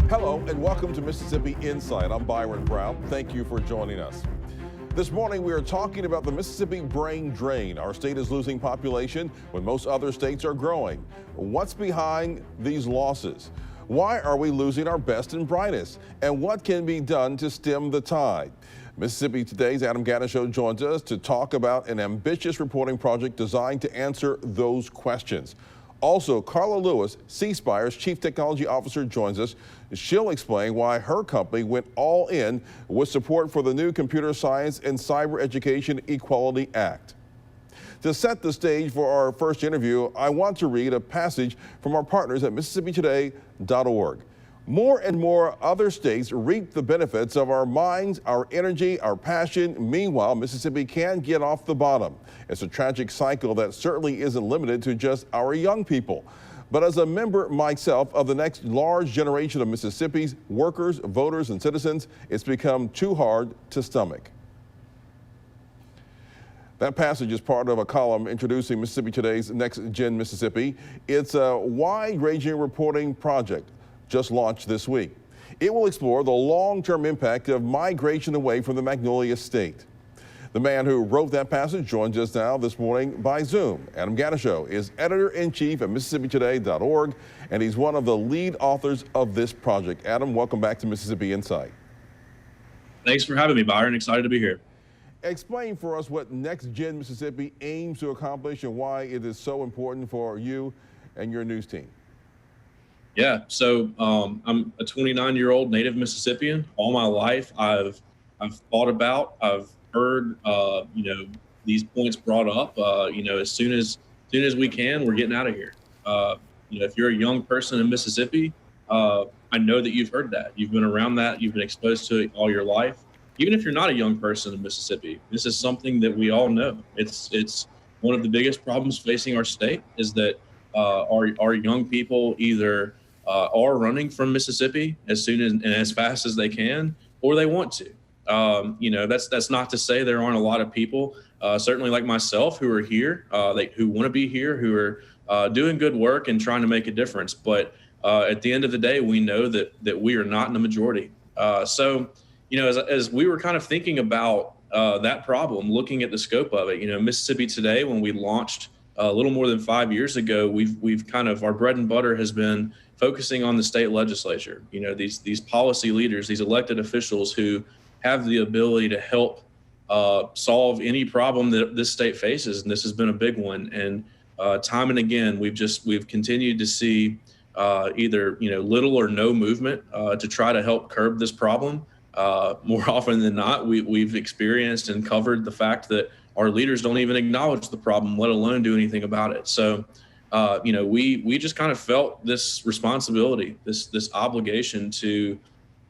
Hello and welcome to Mississippi Insight. I'm Byron Brown. Thank you for joining us. This morning we are talking about the Mississippi brain drain. Our state is losing population when most other states are growing. What's behind these losses? Why are we losing our best and brightest? And what can be done to stem the tide? Mississippi Today's Adam Ganucheau joins us to talk about an ambitious reporting project designed to answer those questions. Also, Carla Lewis, Spire's Chief Technology Officer, joins us. She'll explain why her company went all in with support for the new Computer Science and Cyber Education Equality Act. To set the stage for our first interview, I want to read a passage from our partners at MississippiToday.org. More and more other states reap the benefits of our minds, our energy, our passion. Meanwhile, Mississippi can't get off the bottom. It's a tragic cycle that certainly isn't limited to just our young people. But as a member myself of the next large generation of Mississippi's workers, voters, and citizens, it's become too hard to stomach. That passage is part of a column introducing Mississippi Today's Next Gen Mississippi. It's a wide-ranging reporting project just launched this week. It will explore the long-term impact of migration away from the Magnolia State. The man who wrote that passage joins us now this morning by Zoom. Adam Ganucheau is editor-in-chief at MississippiToday.org, and he's one of the lead authors of this project. Adam, welcome back to Mississippi Insight. Thanks for having me, Byron. Excited to be here. Explain for us what Next Gen Mississippi aims to accomplish and why it is so important for you and your news team. Yeah, so I'm a 29-year-old native Mississippian. All my life, I've thought about, I've heard, these points brought up. As soon as we can, we're getting out of here. If you're a young person in Mississippi, I know that you've heard that. You've been around that. You've been exposed to it all your life. Even if you're not a young person in Mississippi, this is something that we all know. It's one of the biggest problems facing our state is that our young people either are running from Mississippi as soon as and as fast as they can, or they want to. That's not to say there aren't a lot of people, certainly like myself, who are here, who want to be here, who are doing good work and trying to make a difference. But at the end of the day, we know that we are not in the majority. As we were kind of thinking about that problem, looking at the scope of it, Mississippi Today, when we launched a little more than 5 years ago, we've kind of, our bread and butter has been focusing on the state legislature, these policy leaders, these elected officials who have the ability to help solve any problem that this state faces. And this has been a big one. And time and again, we've continued to see either, little or no movement to try to help curb this problem. More often than not, we've experienced and covered the fact that our leaders don't even acknowledge the problem, let alone do anything about it. So, we just kind of felt this responsibility, this obligation to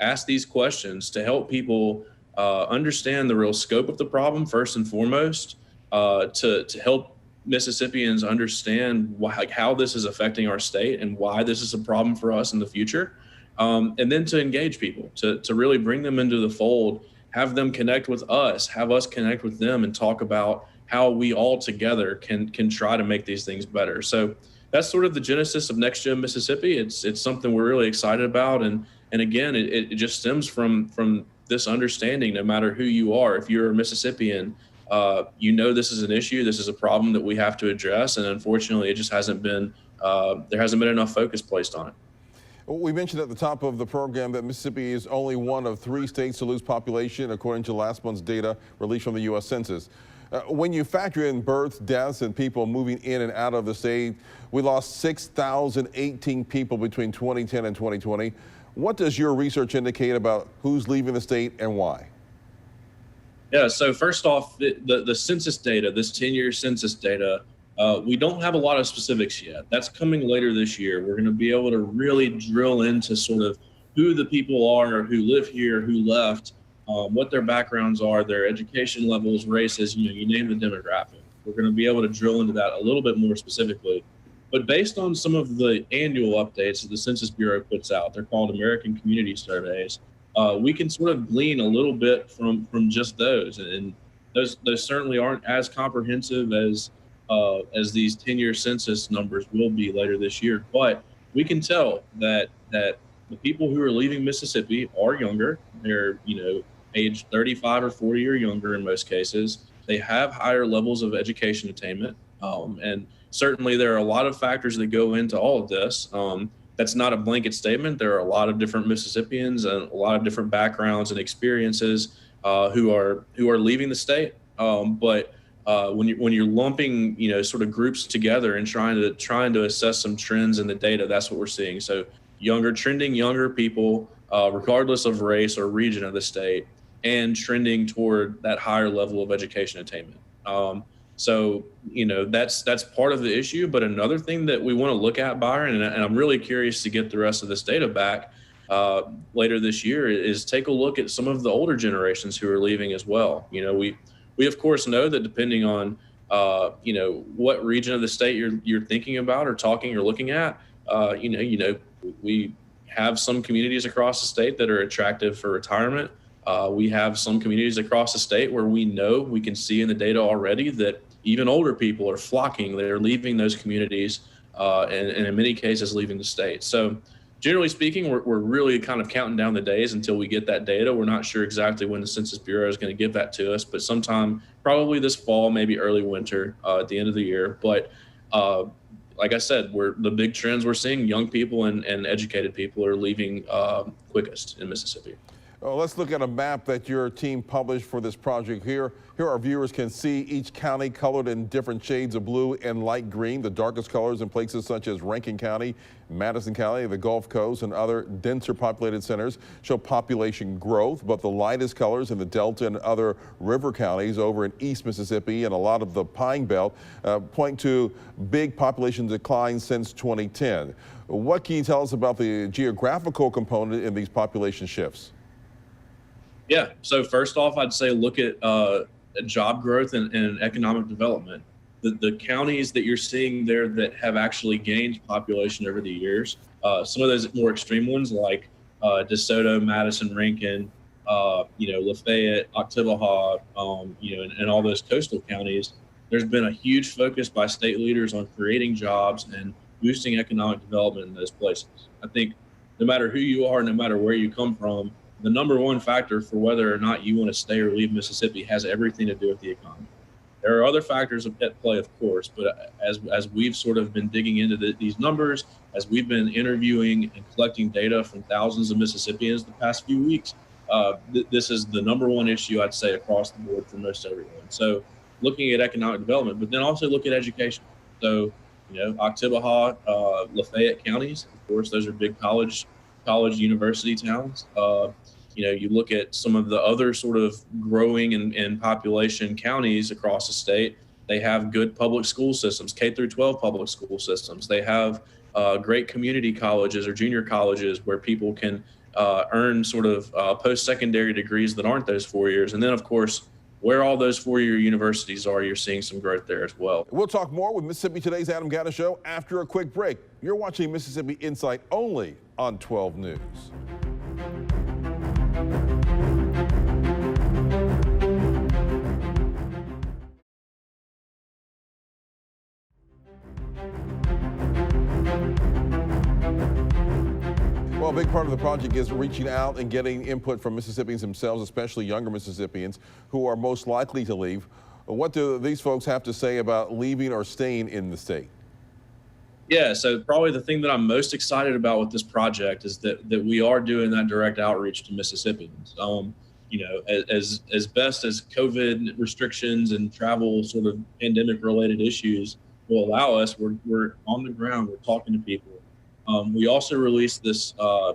ask these questions to help people understand the real scope of the problem first and foremost, to help Mississippians understand how this is affecting our state and why this is a problem for us in the future, and then to engage people, to really bring them into the fold, have them connect with us, have us connect with them, and talk about how we all together can try to make these things better. So that's sort of the genesis of Next Gen Mississippi. It's something we're really excited about. And again, it just stems from this understanding, no matter who you are, if you're a Mississippian, this is an issue, this is a problem that we have to address. And unfortunately, it just hasn't been, there hasn't been enough focus placed on it. We mentioned at the top of the program that Mississippi is only one of 3 states to lose population, according to last month's data released from the U.S. Census. When you factor in births, deaths, and people moving in and out of the state, we lost 6,018 people between 2010 and 2020. What does your research indicate about who's leaving the state and why? Yeah, so first off, the census data, this 10-year census data, we don't have a lot of specifics yet. That's coming later this year. We're going to be able to really drill into sort of who the people are who live here, who left, what their backgrounds are, their education levels, races, you name the demographic. We're going to be able to drill into that a little bit more specifically. But based on some of the annual updates that the Census Bureau puts out, they're called American Community Surveys, we can sort of glean a little bit from just those. And those certainly aren't as comprehensive as these 10-year census numbers will be later this year. But we can tell that the people who are leaving Mississippi are younger. They're, age 35 or 40 or younger in most cases. They have higher levels of education attainment. And certainly there are a lot of factors that go into all of this. That's not a blanket statement. There are a lot of different Mississippians and a lot of different backgrounds and experiences who are leaving the state. But when you're lumping, sort of groups together and trying to assess some trends in the data, that's what we're seeing. So trending younger people, regardless of race or region of the state, and trending toward that higher level of education attainment. So that's part of the issue. But another thing that we want to look at, Byron, and I'm really curious to get the rest of this data back later this year, is take a look at some of the older generations who are leaving as well. We of course know that depending on what region of the state you're thinking about or talking or looking at, we have some communities across the state that are attractive for retirement. We have some communities across the state where we can see in the data already that even older people are flocking. They're leaving those communities and in many cases leaving the state. So generally speaking, we're really kind of counting down the days until we get that data. We're not sure exactly when the Census Bureau is going to give that to us, but sometime probably this fall, maybe early winter at the end of the year. But like I said, the big trends we're seeing, young people and educated people are leaving quickest in Mississippi. Well, let's look at a map that your team published for this project here. Here our viewers can see each county colored in different shades of blue and light green. The darkest colors in places such as Rankin County, Madison County, the Gulf Coast, and other denser populated centers show population growth, but the lightest colors in the Delta and other river counties over in East Mississippi and a lot of the Pine Belt point to big population declines since 2010. What can you tell us about the geographical component in these population shifts? Yeah, so first off, I'd say look at job growth and economic development. The counties that you're seeing there that have actually gained population over the years, some of those more extreme ones like DeSoto, Madison, Rankin, Lafayette, Oktibbeha, and all those coastal counties, there's been a huge focus by state leaders on creating jobs and boosting economic development in those places. I think no matter who you are, no matter where you come from, the number one factor for whether or not you want to stay or leave Mississippi has everything to do with the economy. There are other factors at play, of course, but as we've sort of been digging into these numbers, as we've been interviewing and collecting data from thousands of Mississippians the past few weeks, this is the number one issue, I'd say, across the board for most everyone. So looking at economic development, but then also look at education. So, Oktibbeha, Lafayette counties, of course, those are big college university towns. You look at some of the other sort of growing in population counties across the state. They have good public school systems, K through 12 public school systems. They have great community colleges or junior colleges where people can earn sort of post-secondary degrees that aren't those 4 years. And then, of course, where all those four-year universities are, you're seeing some growth there as well. We'll talk more with Mississippi Today's Adam Ganucheau after a quick break. You're watching Mississippi Insight only on 12 News. Well, a big part of the project is reaching out and getting input from Mississippians themselves, especially younger Mississippians who are most likely to leave. What do these folks have to say about leaving or staying in the state? Yeah, so probably the thing that I'm most excited about with this project is that we are doing that direct outreach to Mississippians. As best as COVID restrictions and travel sort of pandemic related issues will allow us, we're on the ground, we're talking to people. We also released this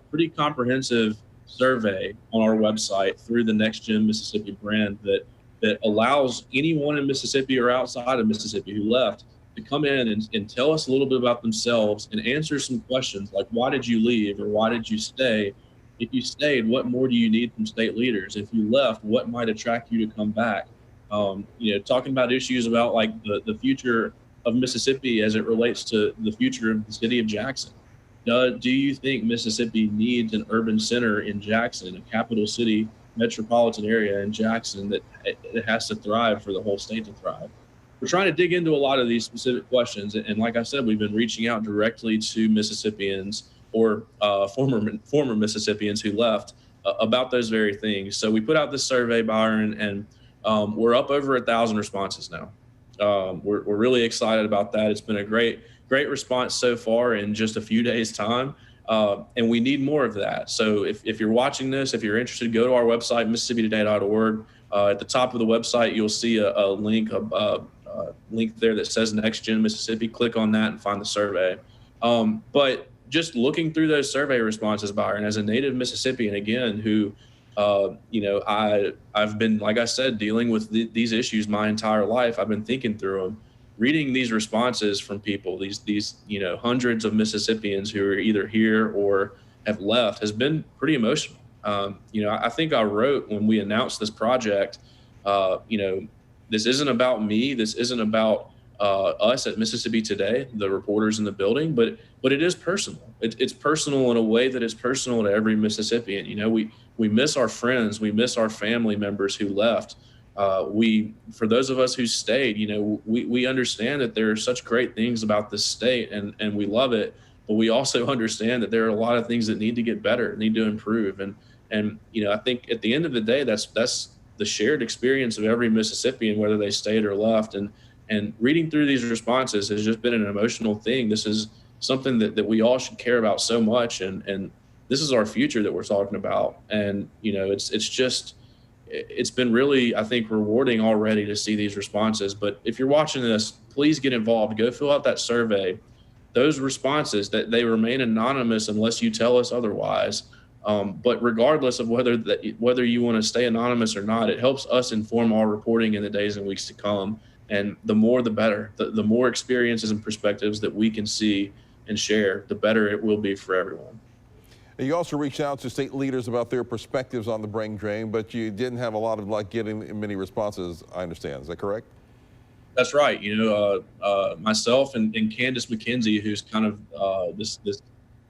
pretty comprehensive survey on our website through the Next Gen Mississippi brand that allows anyone in Mississippi or outside of Mississippi who left to come in and tell us a little bit about themselves and answer some questions like, why did you leave or why did you stay? If you stayed, what more do you need from state leaders? If you left, what might attract you to come back? Talking about issues about like the future of Mississippi as it relates to the future of the city of Jackson. Do you think Mississippi needs an urban center in Jackson, a capital city metropolitan area in Jackson that it has to thrive for the whole state to thrive? We're trying to dig into a lot of these specific questions. And like I said, we've been reaching out directly to Mississippians or former Mississippians who left about those very things. So we put out this survey, Byron, and we're up over 1,000 responses now. We're really excited about that. It's been a great response so far in just a few days' time. And we need more of that. So if you're watching this, if you're interested, go to our website, MississippiToday.org. At the top of the website, you'll see a link there that says Next Gen Mississippi. Click on that and find the survey. But just looking through those survey responses, Byron, as a native Mississippian, again, who, I've been, like I said, dealing with these issues my entire life. I've been thinking through them. Reading these responses from people, these hundreds of Mississippians who are either here or have left, has been pretty emotional. I think I wrote when we announced this project, this isn't about me. This isn't about us at Mississippi Today, the reporters in the building, but it is personal. It's personal in a way that is personal to every Mississippian. We miss our friends, we miss our family members who left. For those of us who stayed, we understand that there are such great things about this state, and we love it, but we also understand that there are a lot of things that need to get better, need to improve. And I think at the end of the day, that's the shared experience of every Mississippian, whether they stayed or left. And reading through these responses has just been an emotional thing. This is something that we all should care about so much. And this is our future that we're talking about. And, it's been really, I think, rewarding already to see these responses. But if you're watching this, please get involved. Go fill out that survey. Those responses, that they remain anonymous unless you tell us otherwise. But regardless of whether you want to stay anonymous or not, it helps us inform our reporting in the days and weeks to come. And the more, the better. The more experiences and perspectives that we can see and share, the better it will be for everyone. You also reached out to state leaders about their perspectives on the brain drain, but you didn't have a lot of luck getting many responses, I understand. Is that correct? That's right. Myself and Candace McKenzie, who's kind of this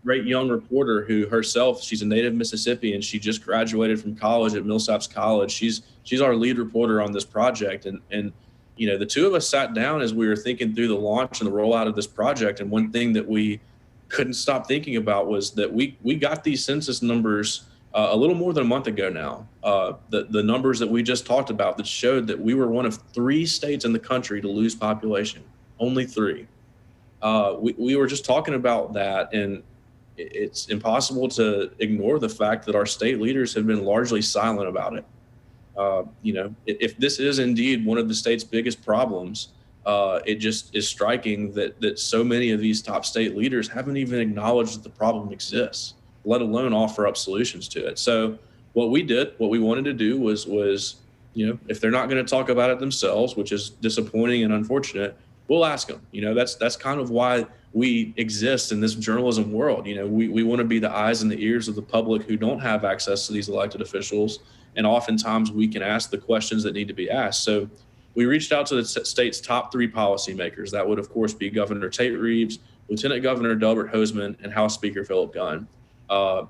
great young reporter who herself, she's a native Mississippian. She just graduated from college at Millsaps College. She's our lead reporter on this project. And the two of us sat down as we were thinking through the launch and the rollout of this project. And one thing that we couldn't stop thinking about was that we got these census numbers a little more than a month ago now. The numbers that we just talked about that showed that we were one of 3 states in the country to lose population, only 3. We were just talking about that, and it's impossible to ignore the fact that our state leaders have been largely silent about it. If this is indeed one of the state's biggest problems, it just is striking that so many of these top state leaders haven't even acknowledged that the problem exists, let alone offer up solutions to it. So what we wanted to do was, if they're not going to talk about it themselves, which is disappointing and unfortunate, we'll ask them. That's kind of why we exist in this journalism world. We want to be the eyes and the ears of the public who don't have access to these elected officials. And oftentimes we can ask the questions that need to be asked. So we reached out to the state's top 3 policymakers. That would, of course, be Governor Tate Reeves, Lieutenant Governor Delbert Hosemann, and House Speaker Philip Gunn.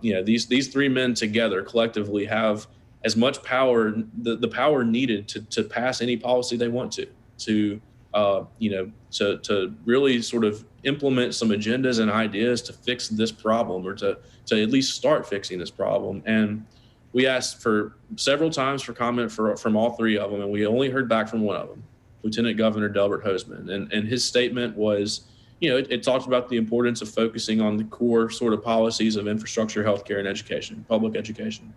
These 3 men together collectively have as much power, the power needed to pass any policy they want to really sort of implement some agendas and ideas to fix this problem, or to at least start fixing this problem. And we asked for several times for comment from all 3 of them, and we only heard back from one of them, Lieutenant Governor Delbert Hosemann. And his statement was, it talked about the importance of focusing on the core sort of policies of infrastructure, healthcare, and education, public education.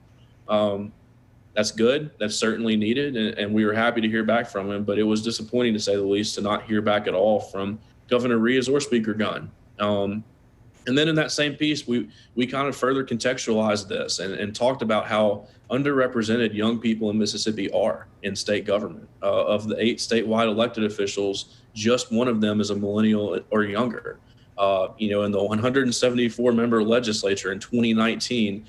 That's good. That's certainly needed. And we were happy to hear back from him, but it was disappointing, to say the least, to not hear back at all from Governor Reeves or Speaker Gunn. And then in that same piece, we kind of further contextualized this and talked about how underrepresented young people in Mississippi are in state government. Of the 8 statewide elected officials, just one of them is a millennial or younger. In the 174 member legislature in 2019,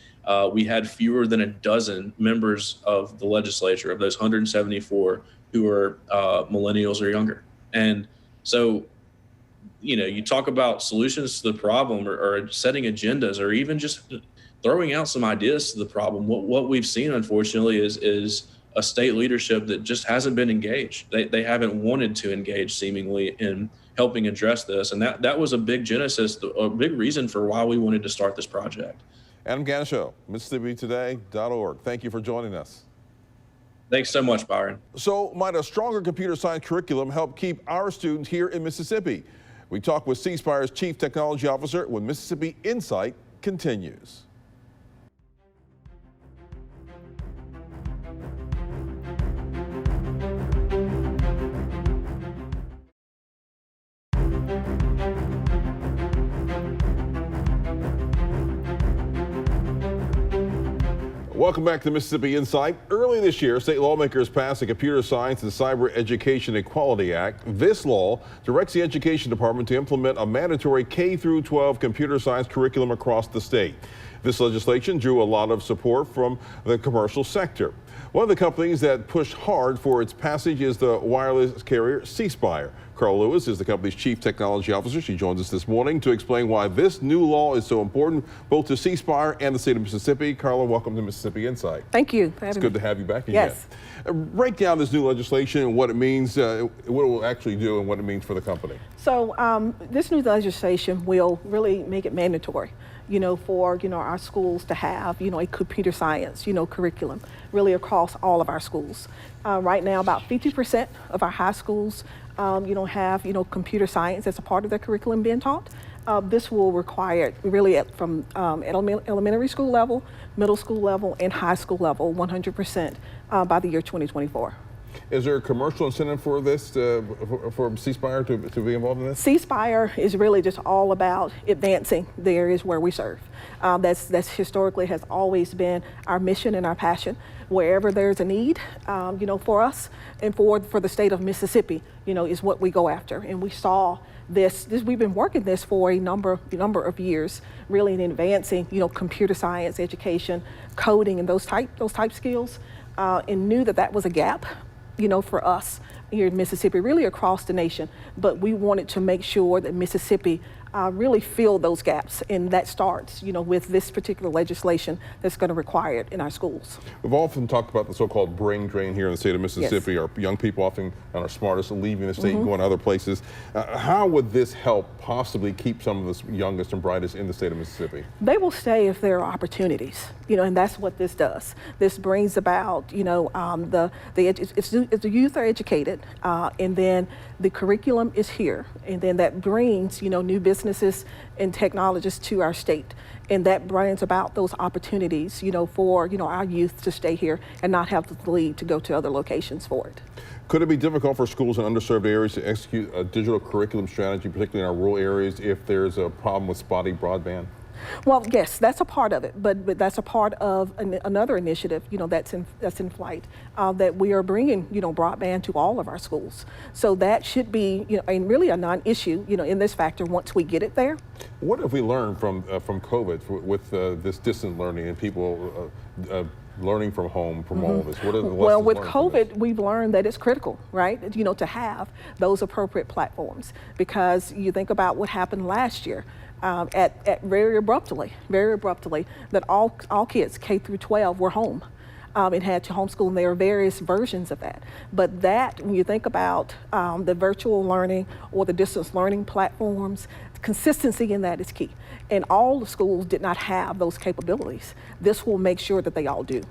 we had fewer than a dozen members of the legislature, of those 174, who are millennials or younger. And so, you talk about solutions to the problem, or setting agendas, or even just throwing out some ideas to the problem. What we've seen, unfortunately, is a state leadership that just hasn't been engaged. They haven't wanted to engage seemingly in helping address this. And that was a big genesis, a big reason for why we wanted to start this project. Adam Ganucheau, MississippiToday.org. Thank you for joining us. Thanks so much, Byron. So might a stronger computer science curriculum help keep our students here in Mississippi? We talk with Spire's Chief Technology Officer when Mississippi Insight continues. Welcome back to Mississippi Insight. Early this year, state lawmakers passed the Computer Science and Cyber Education Equality Act. This law directs the Education Department to implement a mandatory K-12 computer science curriculum across the state. This legislation drew a lot of support from the commercial sector. One of the companies that pushed hard for its passage is the wireless carrier Spire. Carla Lewis is the company's Chief Technology Officer. She joins us this morning to explain why this new law is so important both to Spire and the state of Mississippi. Carla, welcome to Mississippi Insight. Thank you. It's good to have you back again. Yes. Break down this new legislation and what it means, what it will actually do and what it means for the company. So this new legislation will really make it mandatory, for, our schools to have, a computer science, curriculum really across all of our schools. Right now, about 50% of our high schools, have, computer science as a part of their curriculum being taught. This will require it really from elementary school level, middle school level, and high school level, 100% by the year 2024. Is there a commercial incentive for this, for Spire to be involved in this? Spire is really just all about advancing the areas where we serve. That's historically has always been our mission and our passion. Wherever there's a need, for us and for the state of Mississippi, is what we go after. And we saw this we've been working this for a number of years, really in advancing, computer science education, coding, and those type skills, and knew that was a gap, for us here in Mississippi, really across the nation. But we wanted to make sure that Mississippi really fill those gaps, and that starts, with this particular legislation that's going to require it in our schools. We've often talked about the so-called brain drain here in the state of Mississippi. Yes. Our young people often are smartest leaving the state and going to other places. How would this help possibly keep some of the youngest and brightest in the state of Mississippi? They will stay if there are opportunities, and that's what this does. This brings about, if the youth are educated, and then the curriculum is here, and then that brings, new businesses and technologists to our state, and that brings about those opportunities, for our youth to stay here and not have to leave to go to other locations for it. Could it be difficult for schools in underserved areas to execute a digital curriculum strategy, particularly in our rural areas, if there's a problem with spotty broadband? Well, yes, that's a part of it, but that's a part of another initiative, that's in flight, that we are bringing, broadband to all of our schools. So that should be, and really a non-issue, in this factor once we get it there. What have we learned from COVID with this distant learning and people learning from home from all of this? What are the lessons Well, with learned from COVID, this? we've learned that it's critical, right? To have those appropriate platforms, because you think about what happened last year. At very abruptly, that all kids K through 12 were home and had to homeschool, and there are various versions of that. But that, when you think about the virtual learning or the distance learning platforms, consistency in that is key. And all the schools did not have those capabilities. This will make sure that they all do.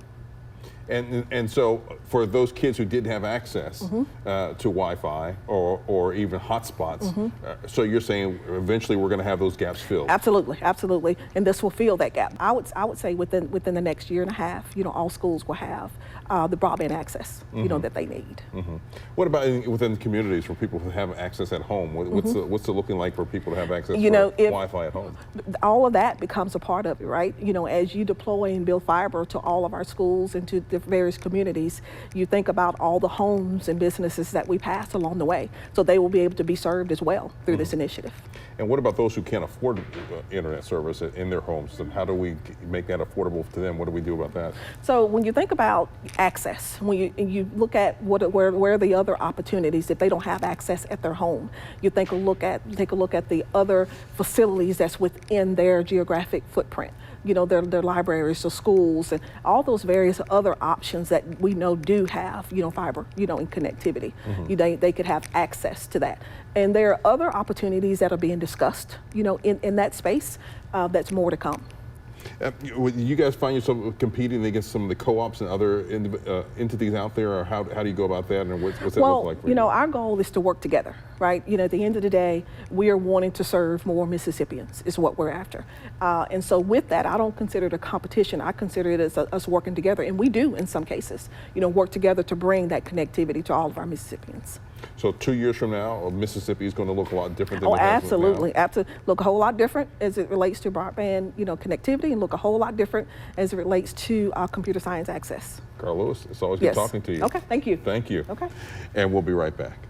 And so for those kids who didn't have access to Wi-Fi or even hotspots, so you're saying eventually we're going to have those gaps filled? Absolutely, absolutely, and this will fill that gap. I would say within the next year and a half, all schools will have the broadband access, that they need. What about within communities for people who have access at home? What's it looking like for people to have access to Wi-Fi at home? All of that becomes a part of it, right? As you deploy and build fiber to all of our schools and to the various communities, you think about all the homes and businesses that we pass along the way. So they will be able to be served as well through this initiative. And what about those who can't afford internet service in their homes? And how do we make that affordable to them? What do we do about that? So when you think about access, when you look at where are the other opportunities if they don't have access at their home, you take a look at the other facilities that's within their geographic footprint. their libraries, the schools, and all those various other options that we know do have, fiber, and connectivity. They could have access to that. And there are other opportunities that are being discussed, in that space. That's more to come. You guys find yourself competing against some of the co-ops and other entities out there, or how do you go about that, and what's that look like for you? Our goal is to work together, right? At the end of the day, we are wanting to serve more Mississippians is what we're after. And so with that, I don't consider it a competition. I consider it as us working together, and we do in some cases, work together to bring that connectivity to all of our Mississippians. So 2 years from now, Mississippi is going to look a lot different than it has absolutely. Absolutely. Look a whole lot different as it relates to broadband, connectivity, and look a whole lot different as it relates to computer science access. Carla Lewis, it's always good talking to you. Okay, thank you. Thank you. Okay. And we'll be right back.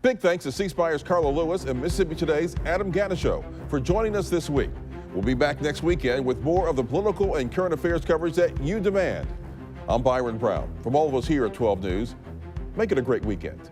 Big thanks to C Spire's Carla Lewis and Mississippi Today's Adam Ganucheau for joining us this week. We'll be back next weekend with more of the political and current affairs coverage that you demand. I'm Byron Brown. From all of us here at 12 News, make it a great weekend.